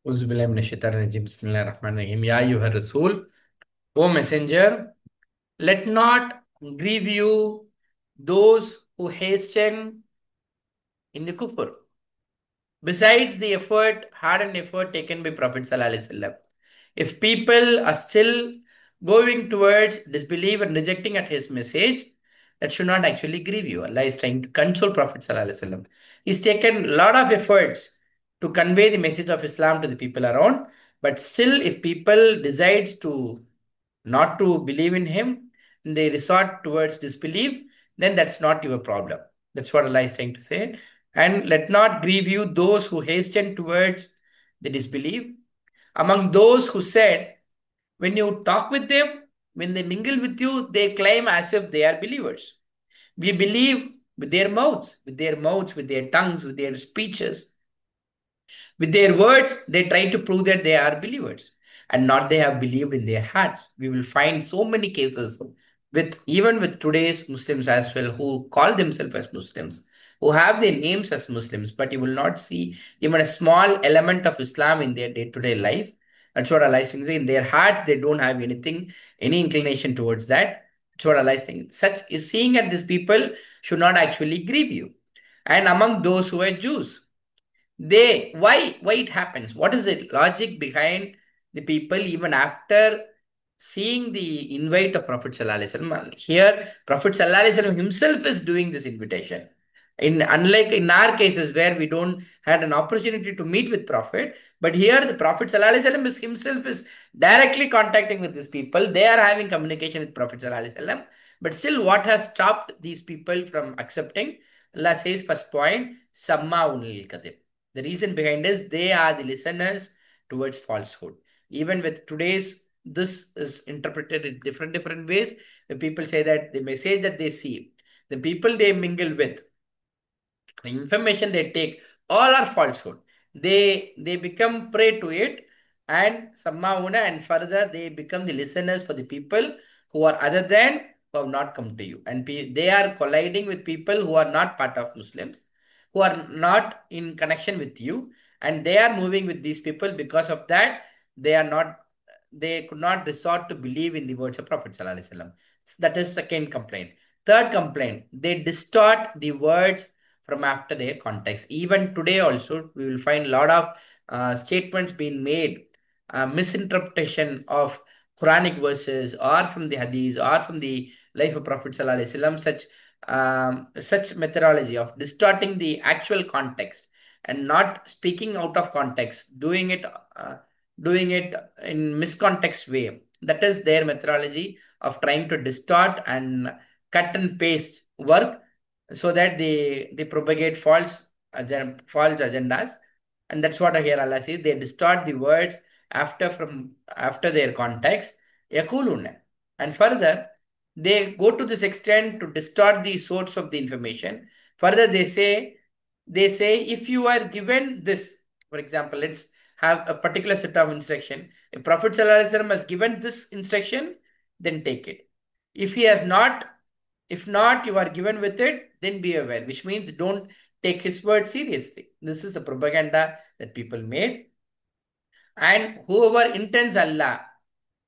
Bismillahirrahmanirrahim. Ya ayyuhar Rasul, O Messenger, let not grieve you those who hasten in the kufr. Besides the hard and effort taken by Prophet Sallallahu Alaihi Wasallam, if people are still going towards disbelief and rejecting at his message, that should not actually grieve you. Allah is trying to console Prophet Sallallahu Alaihi Wasallam. He's taken a lot of efforts to convey the message of Islam to the people around, but still, if people decides to not to believe in him, and they resort towards disbelief, then that's not your problem. That's what Allah is trying to say. And let not grieve you those who hasten towards the disbelief. Among those who said, when you talk with them, when they mingle with you, they claim as if they are believers. We believe with their tongues, with their speeches. With their words, they try to prove that they are believers and not they have believed in their hearts. We will find so many cases with even with today's Muslims as well who call themselves as Muslims, who have their names as Muslims, but you will not see even a small element of Islam in their day-to-day life. That's what Allah is saying. In their hearts, they don't have anything, any inclination towards that. That's what Allah is saying. Such is seeing at these people should not actually grieve you. And among those who are Jews, why it happens, what is the logic behind the people even after seeing the invite of Prophet Sallallahu Alaihi Wasallam? Here Prophet Sallallahu Alaihi Wasallam himself is doing this invitation, in unlike in our cases where we don't had an opportunity to meet with Prophet, but here the Prophet Sallallahu Alaihi Wasallam is himself is directly contacting with these people. They are having communication with Prophet Sallallahu Alaihi Wasallam, but still what has stopped these people from accepting? Allah says, first point, Samma unil kadib. The reason behind is they are the listeners towards falsehood. Even with today's, this is interpreted in different ways. The people say that the message that they see, the people they mingle with, the information they take, all are falsehood. They become prey to it, and Sammauna, and further they become the listeners for the people who are other than who have not come to you. And they are colliding with people who are not part of Muslims, who are not in connection with you, and they are moving with these people. Because of that, they are not, they could not resort to believe in the words of Prophet Sallallahu Alaihi Wasallam. That is second complaint. Third complaint, they distort the words from after their context. Even today also, we will find a lot of statements being made, misinterpretation of Quranic verses or from the Hadith or from the life of Prophet Sallallahu Alaihi Wasallam, such methodology of distorting the actual context and not speaking out of context, doing it in miscontext way. That is their methodology of trying to distort and cut and paste work so that they propagate false agendas. And that's what I hear Allah says. They distort the words after their context. Yakulun. And further, they go to this extent to distort the source of the information. Further, they say if you are given this, for example, let's have a particular set of instruction. If Prophet Sallallahu Alaihi Wasallam has given this instruction, then take it. If he has not, if not, you are given with it, then be aware, which means don't take his word seriously. This is the propaganda that people made. And whoever intends Allah,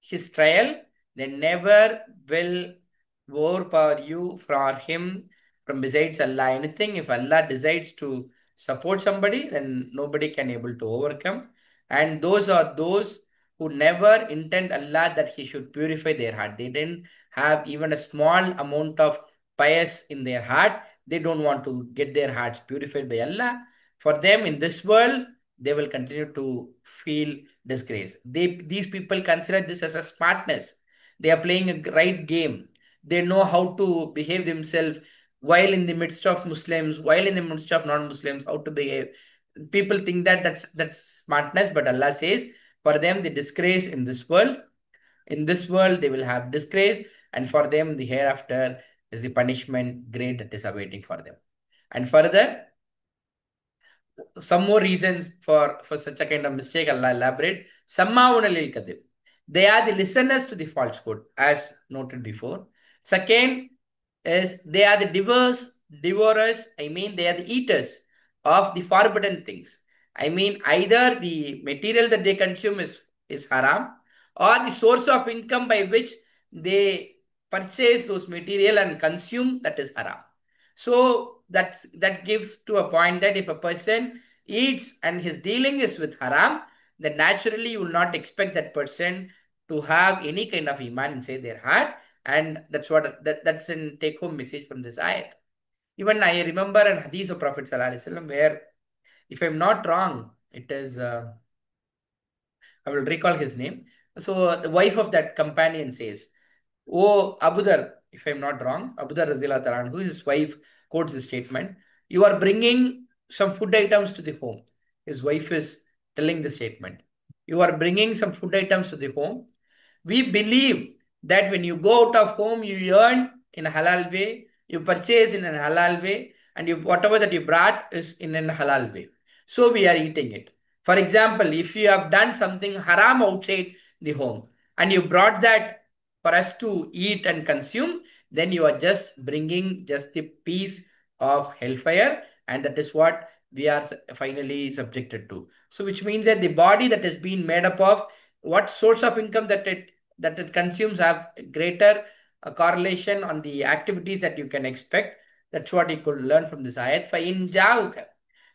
his trial, they never will overpower you for him from besides Allah. Anything, if Allah decides to support somebody, then nobody can able to overcome. And those are those who never intend Allah that he should purify their heart. They didn't have even a small amount of pious in their heart. They don't want to get their hearts purified by Allah. For them in this world, they will continue to feel disgrace. These people consider this as a smartness. They are playing a right game. They know how to behave themselves while in the midst of Muslims, while in the midst of non-Muslims, how to behave. People think that that's smartness, but Allah says for them the disgrace in this world. In this world they will have disgrace, and for them the hereafter is the punishment great that is awaiting for them. And further, some more reasons for such a kind of mistake Allah elaborate. Sammauna lil kadhib. They are the listeners to the falsehood, as noted before. Second is they are the devourers, I mean they are the eaters of the forbidden things. I mean, either the material that they consume is haram, or the source of income by which they purchase those material and consume, that is haram. So that gives to a point that if a person eats and his dealing is with haram, then naturally you will not expect that person to have any kind of iman inside their heart. And that's a take home message from this ayat. Even I remember an hadith of Prophet Sallallahu Alaihi Wasallam where, if I'm not wrong, it is, I will recall his name. So the wife of that companion says, "Oh, Abu Dhar, if I'm not wrong, Abu Dhar Razila Taran, who his wife quotes the statement, you are bringing some food items to the home." His wife is telling the statement. You are bringing some food items to the home. We believe that when you go out of home, you earn in a halal way, you purchase in a halal way, and you whatever that you brought is in a halal way. So we are eating it. For example, if you have done something haram outside the home and you brought that for us to eat and consume, then you are just bringing just the piece of hellfire, and that is what we are finally subjected to. So, which means that the body that has been made up of what source of income that it consumes have greater correlation on the activities that you can expect. That's what you could learn from this ayat. فَإِنْ جَاءُكَ.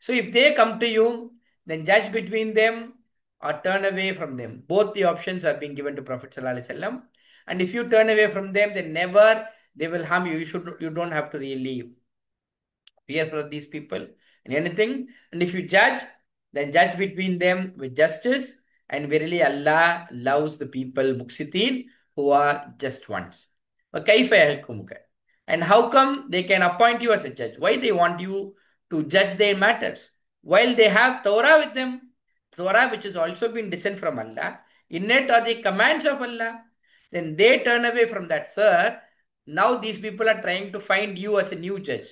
So if they come to you, then judge between them or turn away from them. Both the options are being given to Prophet Sallallahu Alaihi Wasallam. And if you turn away from them, then never they will harm you. You don't have to really fear for these people and anything. And if you judge, then judge between them with justice. And verily Allah loves the people muqsitin, who are just ones. وَكَيْفَ يَحْكُمُكَ. And how come they can appoint you as a judge? Why they want you to judge their matters? While they have Torah with them, Torah which has also been descent from Allah, in it are the commands of Allah. Then they turn away from that, sir. Now these people are trying to find you as a new judge.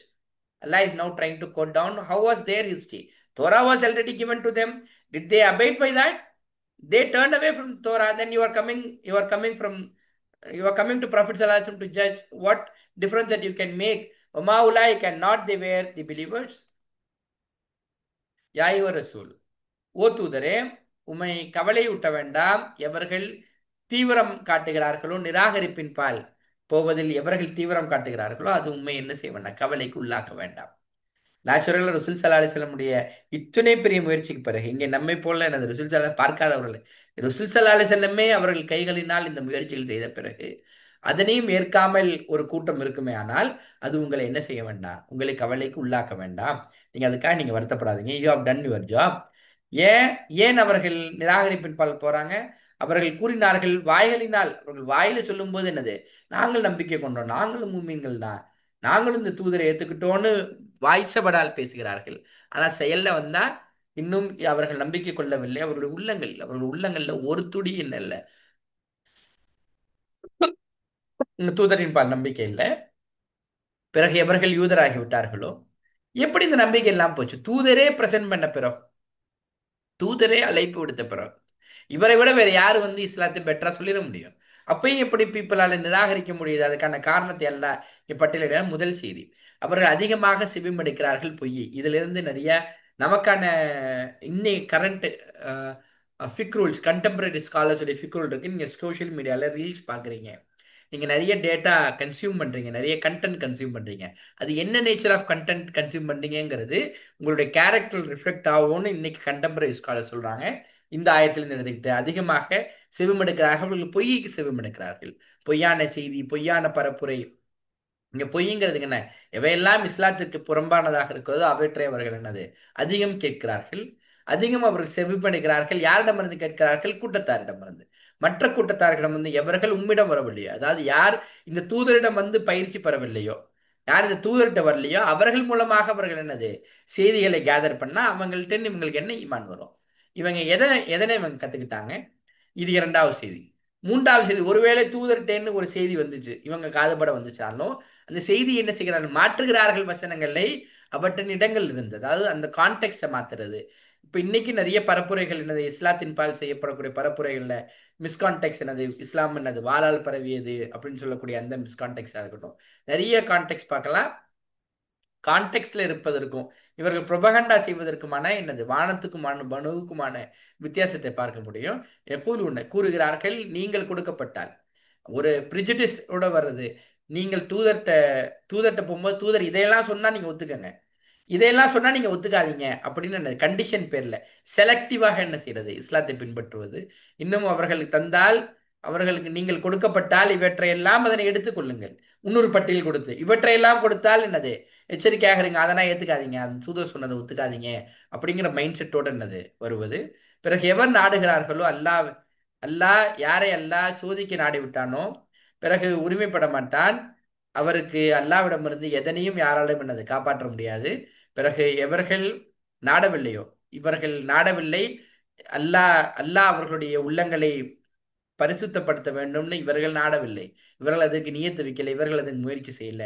Allah is now trying to quote down how was their history. Torah was already given to them. Did they abide by that? They turned away from Torah. Then you are coming to Prophet Sallallahu Alaihi Wasallam to judge. What difference that you can make? Wama ulai cannot they were the believers? Ya ayyuhar Rasul. ஓ தூதரே, உம்மை கவலையூட்ட வேண்டாம். எவர்கள் தீவிரம் காட்டுகிறார்களோ, நிராகரிப்பின் பால் போவதில் எவர்கள் தீவிரம் காட்டுகிறார்களோ, அது உண்மை என்ன செய்ய வேண்டாம், கவலைக்கு உள்ளாக்க வேண்டாம். நேச்சுரலாக ரசூல் சல்லா அலிஸ்லமுடைய இத்தனை பெரிய முயற்சிக்கு பிறகு, இங்கே நம்மை போல எனது ரசூல் சல்லா பார்க்காதவர்கள், ரசூல் சல்லா அலிஸ்லமே அவர்கள் கைகளினால் இந்த முயற்சிகள் செய்த பிறகு அதனையும் ஏற்காமல் ஒரு கூட்டம் இருக்குமே, ஆனால் அது உங்களை என்ன செய்ய வேண்டாம், உங்களை கவலைக்கு உள்ளாக்க வேண்டாம். நீங்க அதுக்காக நீங்க வருத்தப்படாதீங்க. You have done your job. ஏன் ஏன் அவர்கள் நிராகரிப்பின் பால் போறாங்க? அவர்கள் கூறினார்கள் வாய்களினால், அவர்கள் வாயில சொல்லும் போது என்னது, நாங்கள் நம்பிக்கை கொண்டோம், நாங்களும் மூமீன்கள் தான், நாங்களும் இந்த தூதரை ஏத்துக்கிட்டோன்னு வாய்ச்சபடால் பேசுகிறார்கள். ஆனா செயல்ல வந்தா இன்னும் அவர்கள் நம்பிக்கை கொள்ளவில்லை. அவர்களுடைய உள்ளங்கள்ல ஒரு துடி என்ன இல்லை, இந்த தூதரின் பால் நம்பிக்கை இல்லை. பிறகு எவர்கள் யூதராகி விட்டார்களோ, எப்படி இந்த நம்பிக்கை எல்லாம் போச்சு? தூதரே பிரசன்ட் பண்ண பிறகு, தூதரே அழைப்பு விடுத்த பிறகு, இவரை விட வேற யாரு வந்து இஸ்லாத்தை பெட்டரா சொல்லிட முடியும்? அப்பயும் எப்படி பீப்புளால நிராகரிக்க முடியுது? அதுக்கான காரணத்தை எல்லாம் பட்டியலிட முதல் செய்தி, அவர்கள் அதிகமாக செவிமடுக்கிறார்கள் பொய். இதுல இருந்து நிறைய நமக்கான இன்னை கரண்ட் ஃபிக் ரூல்ஸ், கண்டெம்பரரி ஸ்காலர்ஸுடைய ஃபிக் ரூல் இருக்கு. நீங்க சோஷியல் மீடியால ரீல்ஸ் பாக்குறீங்க, நீங்க நிறைய டேட்டா கன்சியூம் பண்றீங்க, நிறைய கண்டென்ட் கன்சியூம் பண்றீங்க. அது என்ன நேச்சர் ஆஃப் கண்டென்ட் கன்சியூம் பண்றீங்கிறது உங்களுடைய கேரக்டர் ரிஃப்ளெக்ட் ஆகும்னு இன்னைக்கு கண்டெம்பரரி ஸ்காலர் சொல்றாங்க. இந்த ஆயத்திலிருந்து எடுத்துக்கிட்டு அதிகமாக செவிமடுக்கிறார்கள், அவர்கள் பொய்க்கு செவிமடுக்கிறார்கள். பொய்யான செய்தி, பொய்யான பரப்புரை. இங்க பொய்ங்கிறதுக்கு என்ன, எவையெல்லாம் இஸ்லாத்திற்கு புறம்பானதாக இருக்கிறதோ அவற்றை அவர்கள் என்னது அதிகம் கேட்கிறார்கள், அதிகம் அவர்கள் செவிமடுக்கிறார்கள். யாரிடமிருந்து கேட்கிறார்கள்? கூட்டத்தாரிடமிருந்து. மற்ற கூட்டத்தார்களிடம் வந்து எவர்கள் உம்மிடம் வரவில்லையோ, அதாவது யார் இந்த தூதரிடம் வந்து பயிற்சி பெறவில்லையோ, யார் இந்த தூதர்கிட்ட வரலையோ, அவர்கள் மூலமாக அவர்கள் என்னது செய்திகளை கேதர் பண்ணா அவங்கள்ட்ட இவங்களுக்கு என்ன ஈமான் வரும்? இவங்க எதனை இவங்க கத்துக்கிட்டாங்க? இது இரண்டாவது செய்தி. மூன்றாவது செய்தி, ஒருவேளை தூதர்கிட்டேன்னு ஒரு செய்தி வந்துச்சு, இவங்க காதுபட வந்துச்சாலும் அந்த செய்தி என்ன செய்கிறார்கள், மாற்றுகிறார்கள் வசனங்களை அவற்றின் இடங்கள் இருந்தது. அதாவது அந்த கான்டெக்ட்டை மாத்துறது. இப்ப இன்னைக்கு நிறைய பரப்புரைகள் என்னது, இஸ்லாத்தின் பால் செய்யப்படக்கூடிய பரப்புரைகள்ல மிஸ்கான்டெக்ட் என்னது, இஸ்லாம் என்னது வாளால் பரவியது அப்படின்னு சொல்லக்கூடிய அந்த மிஸ்கான்டெக்டா இருக்கட்டும், நிறைய கான்டெக்ட் பார்க்கலாம். கான்டெக்ட்ல இருப்பதற்கும் இவர்கள் புரொபகண்டா செய்வதற்குமான என்னது வானத்துக்குமான மனுவுக்குமான வித்தியாசத்தை பார்க்க முடியும். கூறுகிறார்கள், நீங்கள் கொடுக்கப்பட்டால் ஒரு பிரிஜுடிஸ் ஓட வர்றது. நீங்கள் தூதர்கிட்ட போகும்போது தூதர் இதையெல்லாம் சொன்னா நீங்க ஒத்துக்கங்க, இதையெல்லாம் சொன்னா நீங்க ஒத்துக்காதீங்க அப்படின்னு என்ன கண்டிஷன் பேர்ல செலக்டிவாக என்ன செய்யறது, இஸ்லாத்தை பின்பற்றுவது. இன்னும் அவர்களுக்கு தந்தால், அவர்களுக்கு நீங்கள் கொடுக்கப்பட்டால் இவற்றையெல்லாம் அதனை எடுத்துக்கொள்ளுங்கள். இன்னொரு பட்டியல் கொடுத்து இவற்றையெல்லாம் கொடுத்தால் என்னது எச்சரிக்கையாக இருங்க, அதெல்லாம் ஏத்துக்காதீங்க, அந்த தூதர் சொன்னதை ஒத்துக்காதீங்க அப்படிங்கிற மைண்ட் செட்டோட என்னது வருவது. பிறகு எவர் நாடுகிறார்களோ அல்லாஹ், யாரை அல்லாஹ் சோதிக்க நாடி விட்டானோ பிறகு உரிமைப்பட மாட்டான். அவருக்கு அல்லாவிடமிருந்து எதனையும் யாராலும் என்னது காப்பாற்ற முடியாது. பிறகு எவர்கள் நாடவில்லையோ, இவர்கள் நாடவில்லை, அல்லாஹ் அவர்களுடைய உள்ளங்களை பரிசுத்தப்படுத்த வேண்டும்னு இவர்கள் நாடவில்லை, இவர்கள் அதற்கு நியத்து வைக்கல, இவர்கள் அதற்கு முயற்சி செய்யல.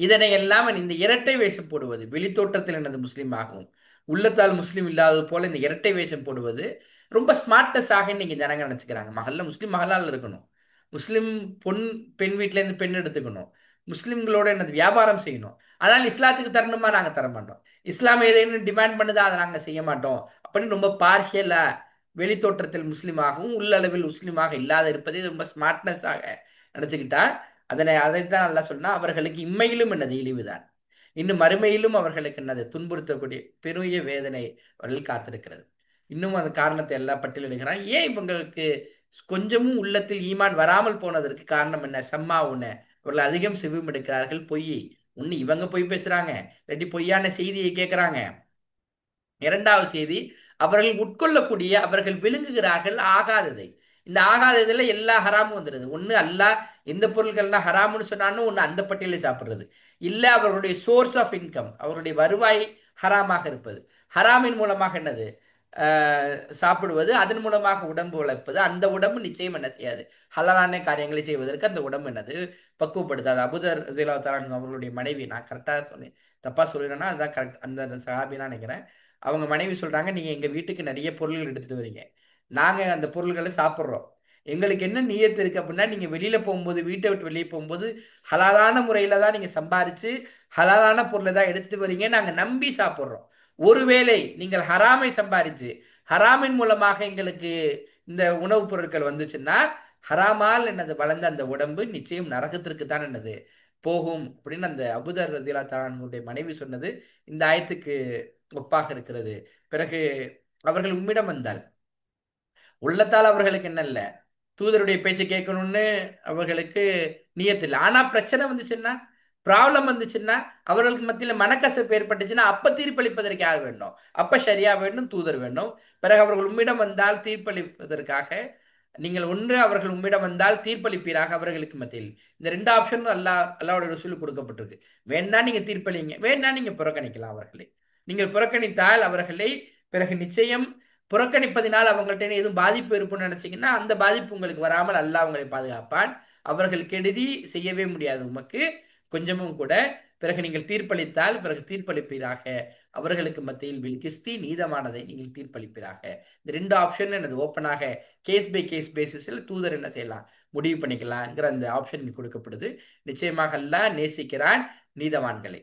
இதனை எல்லாம் இந்த இரட்டை வேஷம் போடுவது, வெளித்தோற்றத்தில் எனது முஸ்லீம் ஆகும், உள்ளத்தால் முஸ்லீம் இல்லாதது போல இந்த இரட்டை வேஷம் போடுவது ரொம்ப ஸ்மார்ட்னஸ் ஆக இன்னைக்கு ஜனங்க நினைச்சுக்கிறாங்க. மகல்ல முஸ்லீம் மகளால் இருக்கணும், முஸ்லீம் பொன் பெண் வீட்டுல இருந்து பெண் எடுத்துக்கணும், முஸ்லிம்களோட என்னது வியாபாரம் செய்யணும். ஆனால் இஸ்லாத்துக்கு தரணுமா, நாங்க தர மாட்டோம். இஸ்லாம் ஏதேனும் டிமாண்ட் பண்ணுதா, அதை நாங்க செய்ய மாட்டோம் அப்படின்னு ரொம்ப பார்ஷியலா வெளித்தோற்றத்தில் முஸ்லீமாகவும் உள்ளளவில் முஸ்லீமாக இல்லாத இருப்பதே ரொம்ப ஸ்மார்ட்னஸ் ஆக நினைச்சுக்கிட்டா, அதைத்தான் நல்லா சொன்னா, அவர்களுக்கு இம்மையிலும் என்னது இழிவுதான், இன்னும் மறுமையிலும் அவர்களுக்கு என்னது துன்புறுத்தக்கூடிய பெரிய வேதனை அவர்கள் காத்திருக்கிறது. இன்னும் அந்த காரணத்தை எல்லாம் பட்டியலிடுகிறான். ஏன் இவங்களுக்கு கொஞ்சமும் உள்ளத்தில் ஈமான் வராமல் போனதற்கு காரணம் என்ன? சம்மா உன்ன அவர்கள் அதிகம் செவியும் எடுக்கிறார்கள் பொய். ஒன்னு இவங்க பொய் பேசுறாங்க, இல்லாட்டி பொய்யான செய்தியை கேட்கிறாங்க. இரண்டாவது செய்தி, அவர்கள் உட்கொள்ளக்கூடிய, அவர்கள் விழுங்குகிறார்கள் ஆகாததை. இந்த ஆகாததுல எல்லா ஹராமும் வந்துடுது. ஒண்ணு அல்லாஹ் எந்த பொருட்கள்லாம் ஹராம்னு சொன்னாலும் ஒண்ணு அந்த பட்டியலை சாப்பிடுறது, இல்ல அவர்களுடைய சோர்ஸ் ஆஃப் இன்கம், அவருடைய வருவாய் ஹராமாக இருப்பது, ஹராமின் மூலமாக என்னது சாப்பிடுவது, அதன் மூலமாக உடம்பு வளர்ப்பது. அந்த உடம்பு நிச்சயம் என்ன செய்யாது, ஹலாலான காரியங்களை செய்வதற்கு அந்த உடம்பு என்னது பக்குவப்படுத்தாது. அபூதர் ரலியல்லாஹு தஆலா அன்ஹு அவர்களுடைய மனைவி, நான் கரெக்டாக சொன்னேன் தப்பா சொல்லிடுறேன்னா அதுதான் கரெக்ட், அந்த சஹாபினா நினைக்கிறேன். அவங்க மனைவி சொல்றாங்க, நீங்க எங்க வீட்டுக்கு நிறைய பொருள்கள் எடுத்துட்டு வரீங்க, நாங்க அந்த பொருள்களை சாப்பிட்றோம், எங்களுக்கு என்ன நியத்து இருக்கு அப்படின்னா, நீங்க வெளியில போகும்போது, வீட்டை விட்டு வெளியே போகும்போது ஹலாலான முறையில தான் நீங்க சம்பாரிச்சு ஹலாலான பொருளை தான் எடுத்துட்டு வரீங்க, நாங்க நம்பி சாப்பிட்றோம். ஒருவேளை நீங்கள் ஹராமை சம்பாரிச்சு ஹராமின் மூலமாக எங்களுக்கு இந்த உணவுப் பொருட்கள் வந்துச்சுன்னா, ஹராமால் என்னது வளர்ந்த அந்த உடம்பு நிச்சயம் நரகத்திற்கு தான் என்னது போகும் அப்படின்னு அந்த அபூதர் ரலியல்லாஹு தஆலா அன்ஹுடைய மனைவி சொன்னது இந்த ஆயத்துக்கு ஒப்பாக இருக்கிறது. பிறகு அவர்கள் உம்மிடம் வந்தால், உள்ளத்தால் அவர்களுக்கு என்ன இல்லை, தூதருடைய பேச்சை கேட்கணும்னு அவர்களுக்கு நியத்தில்லை. ஆனா பிரச்சனை வந்துச்சுன்னா, ப்ராப்ளம் வந்துச்சுன்னா, அவர்களுக்கு மத்தியில மனக்கசப்பு ஏற்பட்டுச்சுன்னா, அப்ப தீர்ப்பளிப்பதற்கு யார் வேண்டும்? அப்ப ஷரியா வேண்டும், தூதர் வேண்டும். பிறகு அவர்கள் உம்மிடம் வந்தால் தீர்ப்பளிப்பதற்காக, நீங்கள் ஒன்று அவர்கள் உம்மிடம் வந்தால் தீர்ப்பளிப்பீராக அவர்களுக்கு மத்தியில். இந்த ரெண்டு ஆப்ஷனும் அல்லாஹ்வுடைய ரசூலுக்கு கொடுக்கப்பட்டிருக்கு. வேணா நீங்க தீர்ப்பளிங்க, வேணா நீங்க புறக்கணிக்கலாம் அவர்களை. நீங்கள் புறக்கணித்தால் அவர்களை, பிறகு நிச்சயம் புறக்கணிப்பதினால் அவங்கள்ட்ட எதுவும் பாதிப்பு இருக்கும்னு நினைச்சீங்கன்னா, அந்த பாதிப்பு உங்களுக்கு வராமல் அல்லாஹ் உங்களை பாதுகாப்பான். அவர்கள் கெடுதி செய்யவே முடியாது உமக்கு கொஞ்சமும் கூட. பிறகு நீங்கள் தீர்ப்பளித்தால், பிறகு தீர்ப்பளிப்பீராக அவர்களுக்கு மத்தியில் வில் கிஸ்தி, நீதமானதை நீங்கள் தீர்ப்பளிப்பீராக. இந்த ரெண்டு ஆப்ஷன் எனது ஓப்பனாக கேஸ் பை கேஸ் பேசிஸில் தூதர் என்ன செய்யலாம், முடிவு பண்ணிக்கலாம்ங்கிற அந்த ஆப்ஷன் கொடுக்கப்படுது. நிச்சயமாக அல்லாஹ் நேசிக்கிறான் நீதவான்களை.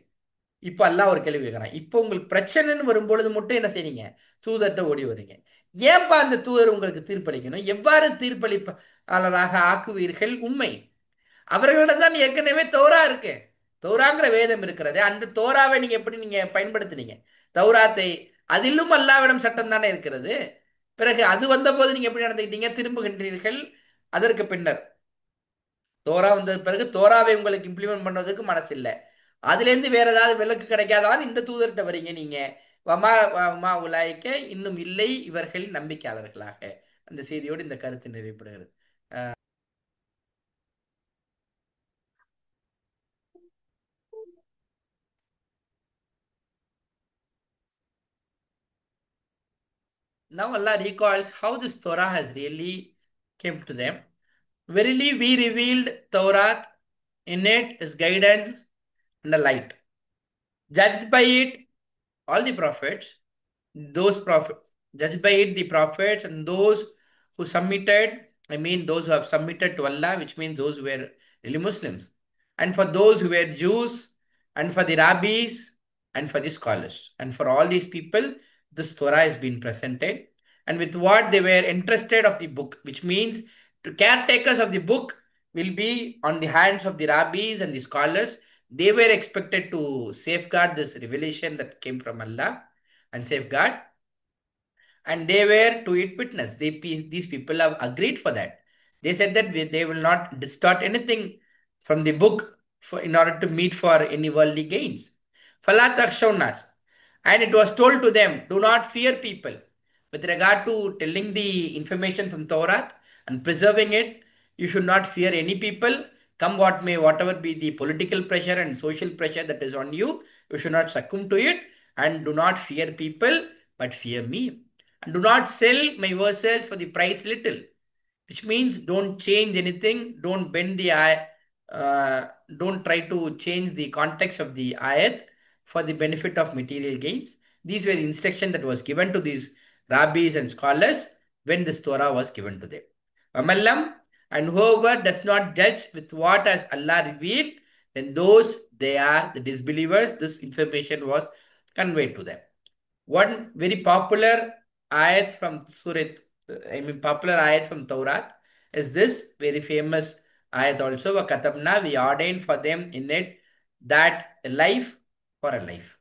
இப்போ அல்லாஹ் ஒரு கேள்வி கேட்கிறான், இப்போ உங்களுக்கு பிரச்சனைன்னு வரும்பொழுது மட்டும் என்ன செய்றீங்க, தூதர்கிட்ட ஓடி வரீங்க. ஏன்பா அந்த தூதர் உங்களுக்கு தீர்ப்பளிக்கணும்? எவ்வாறு தீர்ப்பளிப்பாளராக ஆக்குவீர்கள்? உண்மை, அவர்களிடம் தான் ஏற்கனவே தௌரா இருக்கு, தௌராங்கிற வேதம் இருக்கிறது. அந்த தௌராவை நீங்க எப்படி நீங்க பயன்படுத்தினீங்க? தௌராத்தை, அதிலும் அல்லாவிடம் சட்டம் தானே இருக்கிறது. பிறகு அது வந்த போது நீங்க எப்படி நடந்துக்கிட்டீங்க? திரும்புகின்றீர்கள். அதற்கு பின்னர் தோரா வந்த பிறகு தோராவை உங்களுக்கு இம்ப்ளிமெண்ட் பண்ணதுக்கு மனசு இல்லை, அதுல இருந்து வேற ஏதாவது விலக்கு கிடைக்காதான் இந்த தூதர்கிட்ட வரீங்க நீங்க. வமா வமா உலாய்க்க, இன்னும் இல்லை இவர்கள் நம்பிக்கையாளர்களாக. அந்த செய்தியோடு இந்த கருத்து நிறைவுபடுகிறது. Now Allah recalls how this Torah has really came to them. Verily we revealed Torah, in it is guidance and a light. Judged by it all the prophets, those prophets, judged by it the prophets and those who submitted, I mean those who have submitted to Allah, which means those who were really Muslims. And for those who were Jews and for the rabbis, and for the scholars. And for all these people, this Torah has been presented. And with what they were interested of the book, which means to caretakers of the book will be on the hands of the rabbis and the scholars. They were expected to safeguard this revelation that came from Allah and safeguard, and they were to it witness. These people have agreed for that. They said that they will not distort anything from the book in order to meet for any worldly gains. Falat akshawnas. And it was told to them, do not fear people. With regard to telling the information from Torah and preserving it, you should not fear any people. Come what may, whatever be the political pressure and social pressure that is on you, you should not succumb to it. And do not fear people, but fear me. And do not sell my verses for the price little, which means don't change anything, don't bend the eye, don't try to change the context of the ayat for the benefit of material gains. These were the instruction that was given to these rabbis and scholars when this Torah was given to them. Amallam, and whoever does not judge with what has Allah revealed, then those they are the disbelievers. This information was conveyed to them. One very popular ayat from popular ayat from Torah is this very famous ayat also. وَكَتَبْنَا, we ordained for them in it that a life for a life.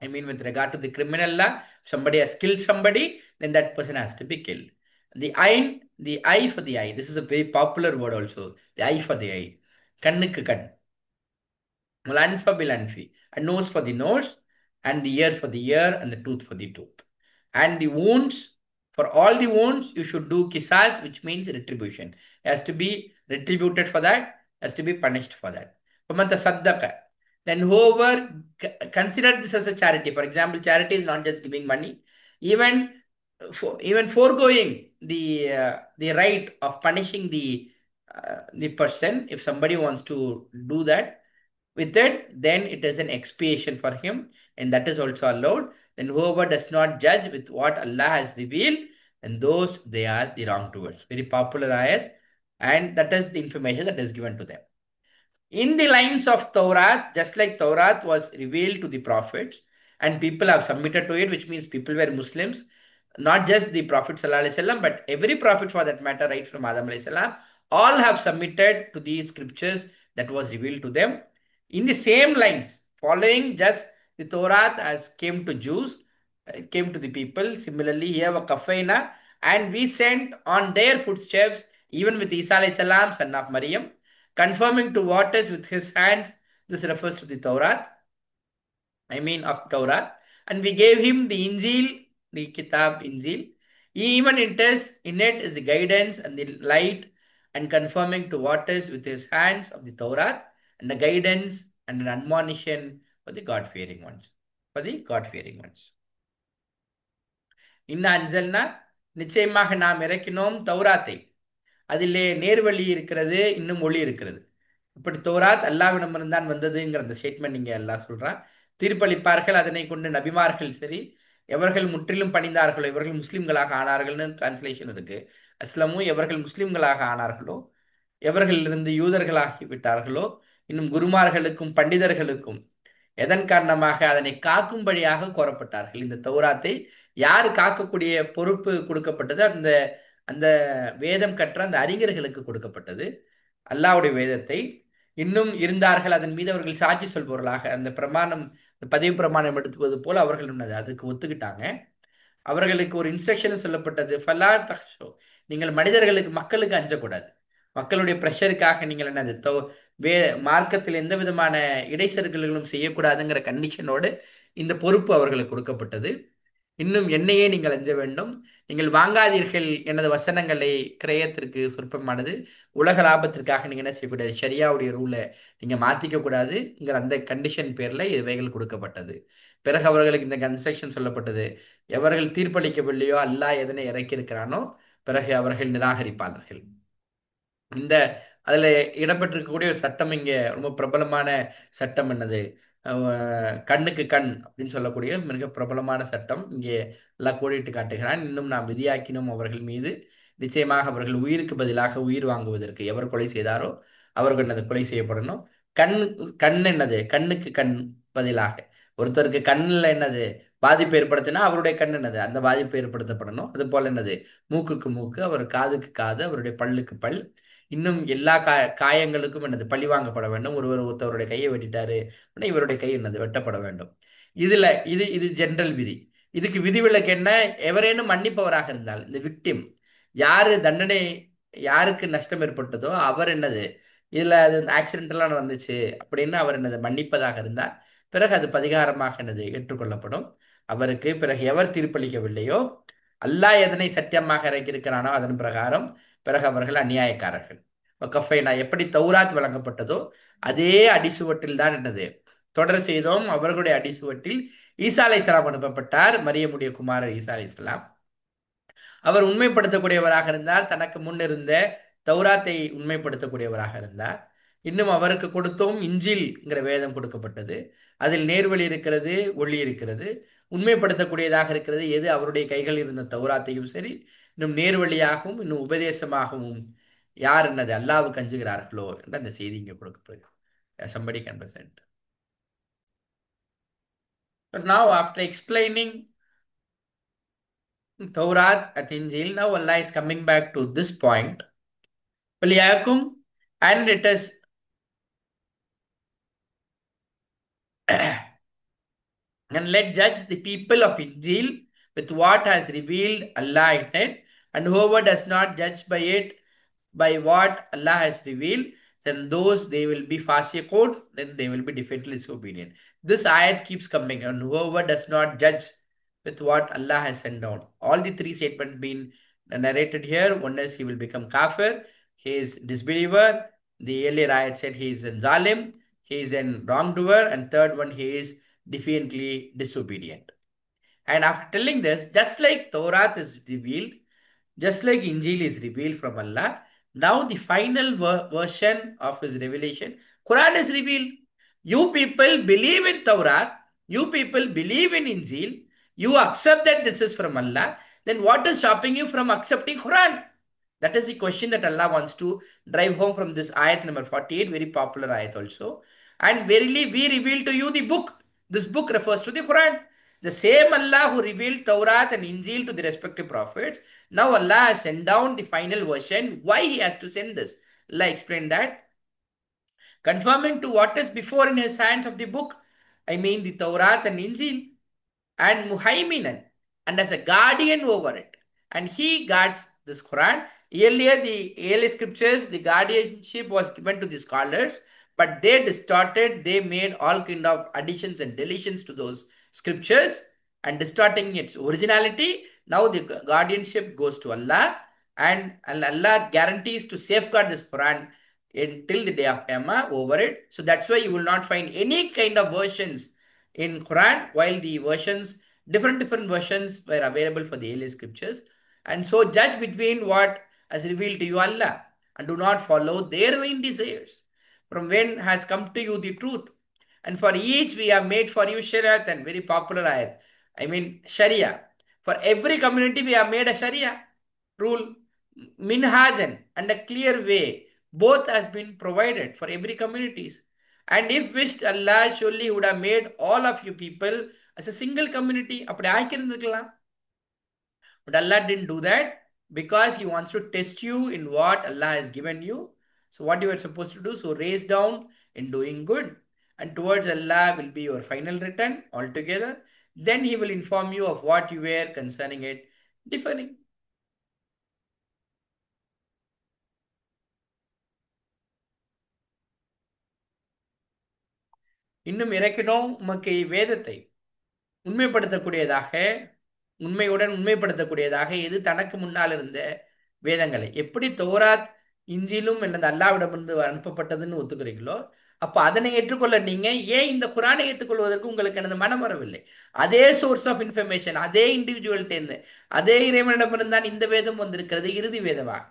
With regard to the criminal law, somebody has killed somebody, then that person has to be killed. The eye for the eye. This is a very popular word also. The eye for the eye. கண்ணுக்கு கண். Mulanfa bilanfi. A nose for the nose, and the ear for the ear, and the tooth for the tooth. And the wounds, for all the wounds, you should do kisas, which means retribution. It has to be retributed for that, has to be punished for that. Then whoever consider this as a charity, for example, charity is not just giving money, even foregoing the right of punishing the person, if somebody wants to do that with it, then it is an expiation for him, and that is also allowed. Then whoever does not judge with what Allah has revealed, and those they are the wrongdoers. Very popular ayat, and that is the information that is given to them. In the lines of Torah, just like Torah was revealed to the prophets, and people have submitted to it, which means people were Muslims, not just the Prophet ﷺ, but every prophet for that matter, right from Adam ﷺ, all have submitted to the scriptures that was revealed to them. In the same lines, following just the Torah as came to Jews, came to the people. Similarly, here were Kafaina, and we sent on their footsteps, even with Isa alayhi salam, son of Maryam, confirming to what is with his hands. This refers to the Torah. Of Torah. And we gave him the Injil, the Kitab Injil. Even in it is the guidance and the light, and confirming to what is with his hands of the Torah, and the guidance and an admonition for the God-fearing ones. For the God-fearing ones. இன்ன அன்சல்னா, நிச்சயமாக நாம் இறக்கினோம் தௌராத்தை. அதிலே நேர்வழி இருக்கிறது, இன்னும் ஒளி இருக்கிறது. இப்படி தௌராத் அல்லாஹ்விடமிருந்து தான் வந்ததுங்கிற அந்த ஸ்டேட்மெண்ட் நீங்க எல்லாம் சொல்றான். தீர்ப்பளிப்பார்கள் அதனை கொண்டு நபிமார்கள் சரி, எவர்கள் முற்றிலும் பணிந்தார்களோ இவர்கள் முஸ்லிம்களாக ஆனார்கள்னு டிரான்ஸ்லேஷன் இருக்கு. அஸ்லமும் எவர்கள் முஸ்லிம்களாக ஆனார்களோ, எவர்களிலிருந்து யூதர்களாகி விட்டார்களோ, இன்னும் குருமார்களுக்கும் பண்டிதர்களுக்கும் எதன் காரணமாக அதனை காக்கும்படியாக கோரப்பட்டார்கள். இந்த தௌராத்தை யார் காக்கக்கூடிய பொறுப்பு கொடுக்கப்பட்டது? அந்த அந்த வேதம் கற்ற அந்த அறிஞர்களுக்கு கொடுக்கப்பட்டது. அல்லாஹ்வுடைய வேதத்தை இன்னும் இருந்தார்கள், அதன் மீது அவர்கள் சாட்சி சொல்பவர்களாக, அந்த பிரமாணம் பதிவு பிரமாணம் எடுத்துவது போல அவர்கள் அதுக்கு ஒத்துக்கிட்டாங்க. அவர்களுக்கு ஒரு இன்ஸ்ட்ரக்ஷன் சொல்லப்பட்டது, ஃபலா தஹ்ஷோ, நீங்கள் மனிதர்களுக்கு மக்களுக்கு அஞ்சக்கூடாது. மக்களுடைய ப்ரெஷருக்காக நீங்கள் என்னது மார்க்கத்தில் எந்த விதமான இடைச்செருகல்களும் செய்யக்கூடாதுங்கிற கண்டிஷனோடு இந்த பொறுப்பு அவர்களுக்கு கொடுக்கப்பட்டது. இன்னும் என்னையே நீங்கள் அஞ்ச வேண்டும், நீங்கள் வாங்காதீர்கள் எனது வசனங்களை கிரயத்திற்கு சொற்பமானது, உலக லாபத்திற்காக நீங்கள் என்ன செய்யக்கூடாது, ஷரியாவுடைய ரூலை நீங்கள் மாற்றிக்க கூடாதுங்கிற அந்த கண்டிஷன் பேரில் இவைகள் கொடுக்கப்பட்டது. பிறகு அவர்களுக்கு இந்த கன்ஸ்ட்ரக்ஷன் சொல்லப்பட்டது, எவர்கள் தீர்ப்பளிக்கவில்லையோ அல்லாஹ் எதனை இறக்கியிருக்கிறானோ பிறகு அவர்கள் நிராகரிப்பாளர்கள். இந்த அதில் இடம்பெற்றிருக்கக்கூடிய ஒரு சட்டம், இங்கே ரொம்ப பிரபலமான சட்டம் என்னது, கண்ணுக்கு கண் அப்படின்னு சொல்லக்கூடிய மிக பிரபலமான சட்டம் இங்கே எல்லாம் கோடிட்டு காட்டுகிறான். இன்னும் நாம் விதியாக்கினோம் அவர்கள் மீது, நிச்சயமாக அவர்கள் உயிருக்கு பதிலாக உயிர் வாங்குவதற்கு எவர் கொலை செய்தாரோ அவர்கள் அது கொலை செய்யப்படணும். கண் கண் என்னது? கண்ணுக்கு கண் பதிலாக ஒருத்தருக்கு கண்ணில் என்னது பாதிப்பு ஏற்படுத்தினா அவருடைய கண் என்னது அந்த பாதிப்பு ஏற்படுத்தப்படணும். அது போல என்னது மூக்குக்கு மூக்கு, அவர் காதுக்கு காது, அவருடைய பல்லுக்கு பல், இன்னும் எல்லா காயங்களுக்கும் என்னது பழி வாங்கப்பட வேண்டும். ஒருத்தவருடைய கையை வெட்டிட்டாரு அப்படின்னா இவருடைய கை என்னது வெட்டப்பட வேண்டும். இதுல இது ஜெனரல் விதி. இதுக்கு விதிவிலக்கு என்ன? எவரேனும் மன்னிப்பவராக இருந்தால் இந்த விக்டிம் யாரு தண்டனை யாருக்கு நஷ்டம் ஏற்பட்டதோ அவர் என்னது இதுல அது ஆக்சிடென்டெல்லாம் நடந்துச்சு அப்படின்னு அவர் என்னது மன்னிப்பதாக இருந்தால் பிறகு அது பரிகாரமாக என்னது ஏற்றுக்கொள்ளப்படும். அவருக்கு பிறகு எவர் தீர்ப்பளிக்கவில்லையோ அல்லாஹ் எதனை சத்தியமாக இறக்கியிருக்கிறானோ அதன் பிரகாரம் பிறகு அவர்கள் அநியாயக்காரர்கள். கஃபைனா எப்படி தௌராத் வழங்கப்பட்டதோ அதே அடிசுவட்டில் தான் என்னது தொடர் செய்தோம். அவர்களுடைய அடிசுவட்டில் ஈசா அலைஹிஸ்ஸலாம் அனுப்பப்பட்டார், மரியமுடைய குமாரர் ஈசா அலைஹிஸ்ஸலாம். அவர் உண்மைப்படுத்தக்கூடியவராக இருந்தால் தனக்கு முன் இருந்த தௌராத்தை உண்மைப்படுத்தக்கூடியவராக இருந்தார். இன்னும் அவருக்கு கொடுத்தோம் இஞ்சில்ங்கிற வேதம் கொடுக்கப்பட்டது. அதில் நேர்வழி இருக்கிறது, ஒளி இருக்கிறது. உண்மைப்படுத்தக்கூடியதாக இருக்கிறது எது? அவருடைய கைகளில் இருந்த தௌராத்தையும் சரி, இன்னும் நேர்வழியாகவும் இன்னும் உபதேசமாகவும் யார் என்னது அல்லாஹ்வுக்கு அஞ்சுகிறார்களோ என்ற அந்த செய்தி இங்கே கொடுக்கப்படுகிறது. Somebody can present. But now, after explaining Taurat at Injil, now Allah is coming back to this point. وَلْيَحْكُمْ, and it is and let judge the people of Injil with what has revealed Allah in it, and whoever does not judge by it, by what Allah has revealed, then those they will be fasiqun, then they will be definitely disobedient. This ayat keeps coming, and whoever does not judge with what Allah has sent down. All the three statements being narrated here. One is he will become kafir, he is disbeliever. The earlier ayat said he is a zalim, he is a wrongdoer, and third one he is defiantly disobedient. And after telling this, just like Torah is revealed, just like Injil is revealed from Allah, now the final version of his revelation, Quran is revealed. You people believe in Torah, you people believe in Injil, you accept that this is from Allah, then what is stopping you from accepting Quran? That is the question that Allah wants to drive home from this ayat number 48, very popular ayat also. And verily we reveal to you the book. This book refers to the Quran. The same Allah who revealed Taurat and Injil to the respective prophets, now Allah has sent down the final version. Why he has to send this? Allah explained that. Conforming to what is before in his hands of the book, I mean the Taurat and Injil, and Muhaiminan, and as a guardian over it. And he guards this Quran. Earlier, the early scriptures, the guardianship was given to the scholars, but they distorted, they made all kind of additions and deletions to those scriptures and distorting its originality. Now the guardianship goes to Allah, and Allah guarantees to safeguard this Quran until the day of Qiyamah over it. So that's why you will not find any kind of versions in Quran, while the versions, different versions were available for the early scriptures. And so judge between what has revealed to you Allah, and do not follow their vain desires. From when has come to you the truth? And for each we have made for you Shariat, and very popular ayat. I mean Sharia. For every community we have made a Sharia rule, minhajan, and a clear way. Both has been provided for every communities. And if wished Allah, surely he would have made all of you people as a single community. அப்படி ஆக்கியிருந்துக்கலாம். But Allah didn't do that because he wants to test you in what Allah has given you. So what you are supposed to do, so raise down in doing good, and towards Allah will be your final return altogether. Then he will inform you of what you were concerning it differing. இன்னும் இறக்கினோம் உமக்கு வேதத்தை உண்மைப்படுத்தக்கூடியதாக, உண்மையுடன் உண்மைப்படுத்தக்கூடியதாக எது தனக்கு முன்னால் இருந்த வேதங்களை. எப்படி தௌராத் இஞ்சிலும் என்னது அல்லாவிடமிருந்து அனுப்பப்பட்டதுன்னு ஒத்துக்கிறீங்களோ, அப்ப அதனை ஏற்றுக்கொள்ள நீங்க ஏன் இந்த குரானை ஏற்றுக்கொள்வதற்கு உங்களுக்கு எனது மனம் வரவில்லை? அதே சோர்ஸ் ஆஃப் இன்ஃபர்மேஷன், அதே இண்டிவிஜுவல்டேருந்து, அதே இறைவனிடமிருந்தான் இந்த வேதம் வந்திருக்கிறது, இறுதி வேதமாக.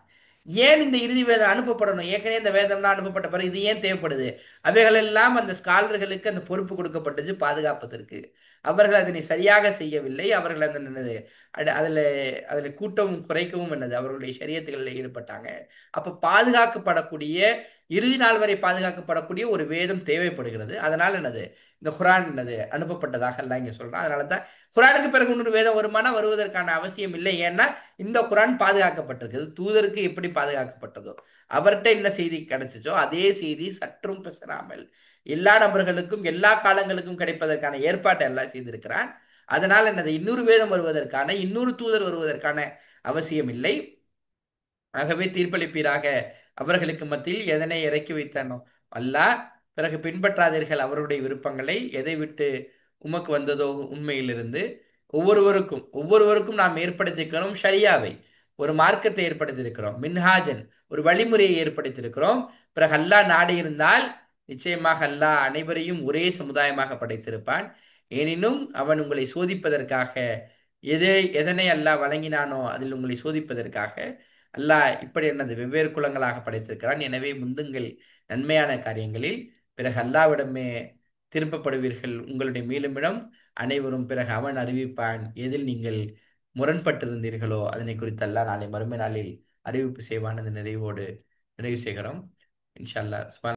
ஏன் இந்த இறுதி வேதம் அனுப்பப்படணும்? ஏற்கனவே இந்த வேதம்லாம் அனுப்பப்பட்ட பிறகு இது ஏன் தேவைப்படுது? அவைகளெல்லாம் அந்த ஸ்காலர்களுக்கு அந்த பொறுப்பு கொடுக்கப்பட்டது பாதுகாப்பதற்கு. அவர்கள் அதனை சரியாக செய்யவில்லை. அவர்கள் அந்த அதில் அதில் கூட்டவும் குறைக்கவும் என்னது அவர்களுடைய சரியத்துகளில் ஈடுபட்டாங்க. அப்போ பாதுகாக்கப்படக்கூடிய இறுதி நாள் வரை பாதுகாக்கப்படக்கூடிய ஒரு வேதம் தேவைப்படுகிறது. அதனால என்னது இந்த குரான் என்னது அனுப்பப்பட்டதாக எல்லாம் இங்க சொல்றான். அதனால தான் குரானுக்கு பிறகு இன்னொரு வேதம் வருமானா வருவதற்கான அவசியம் இல்லை. ஏன்னா இந்த குரான் பாதுகாக்கப்பட்டிருக்குது. தூதருக்கு எப்படி பாதுகாக்கப்பட்டதோ, அவர்கிட்ட என்ன செய்தி கிடைச்சிச்சோ அதே செய்தி சற்றும் பிசறாமல் எல்லா நபர்களுக்கும் எல்லா காலங்களுக்கும் கிடைப்பதற்கான ஏற்பாட்டை எல்லாம் செய்திருக்கிறான். அதனால் என்னது இன்னொரு வேதம் வருவதற்கான இன்னொரு தூதர் வருவதற்கான அவசியம் இல்லை. ஆகவே தீர்ப்பளிப்பீராக அவர்களுக்கு மத்தியில் எதனை இறக்கி வைத்தானோ அல்லாஹ், பிறகு பின்பற்றாதீர்கள் அவருடைய விருப்பங்களை, எதை விட்டு உமக்கு வந்ததோ உண்மையிலிருந்து. ஒவ்வொருவருக்கும் நாம் ஏற்படுத்தியிருக்கிறோம் ஷரியாவை, ஒரு மார்க்கத்தை ஏற்படுத்தியிருக்கிறோம், மின்ஹாஜன் ஒரு வழிமுறையை ஏற்படுத்தியிருக்கிறோம். பிறகு அல்லாஹ் நாடி இருந்தால் நிச்சயமாக அல்லாஹ் அனைவரையும் ஒரே சமுதாயமாக படைத்திருப்பான். எனினும் அவன் உங்களை சோதிப்பதற்காக, எதனை அல்லாஹ் வழங்கினானோ அதில் உங்களை சோதிப்பதற்காக அல்லாஹ் இப்படி என்னது வெவ்வேறு குலங்களாக படைத்திருக்கிறான். எனவே முந்துங்கள் நன்மையான காரியங்களில், பிறகு அல்லாவிடமே திரும்பப்படுவீர்கள். உங்களுடைய மீளுமிடம் அனைவரும் பிறகு அவன் அறிவிப்பான். எதில் நீங்கள் முரண்பட்டிருந்தீர்களோ அதனை குறித்து அல்லாஹ் நாளை மறுமை நாளில் அறிவிப்பு செய்வான். அந்த நிறைவோடு நிறைவு செய்கிறோம். இன்ஷா அல்லாஹ்.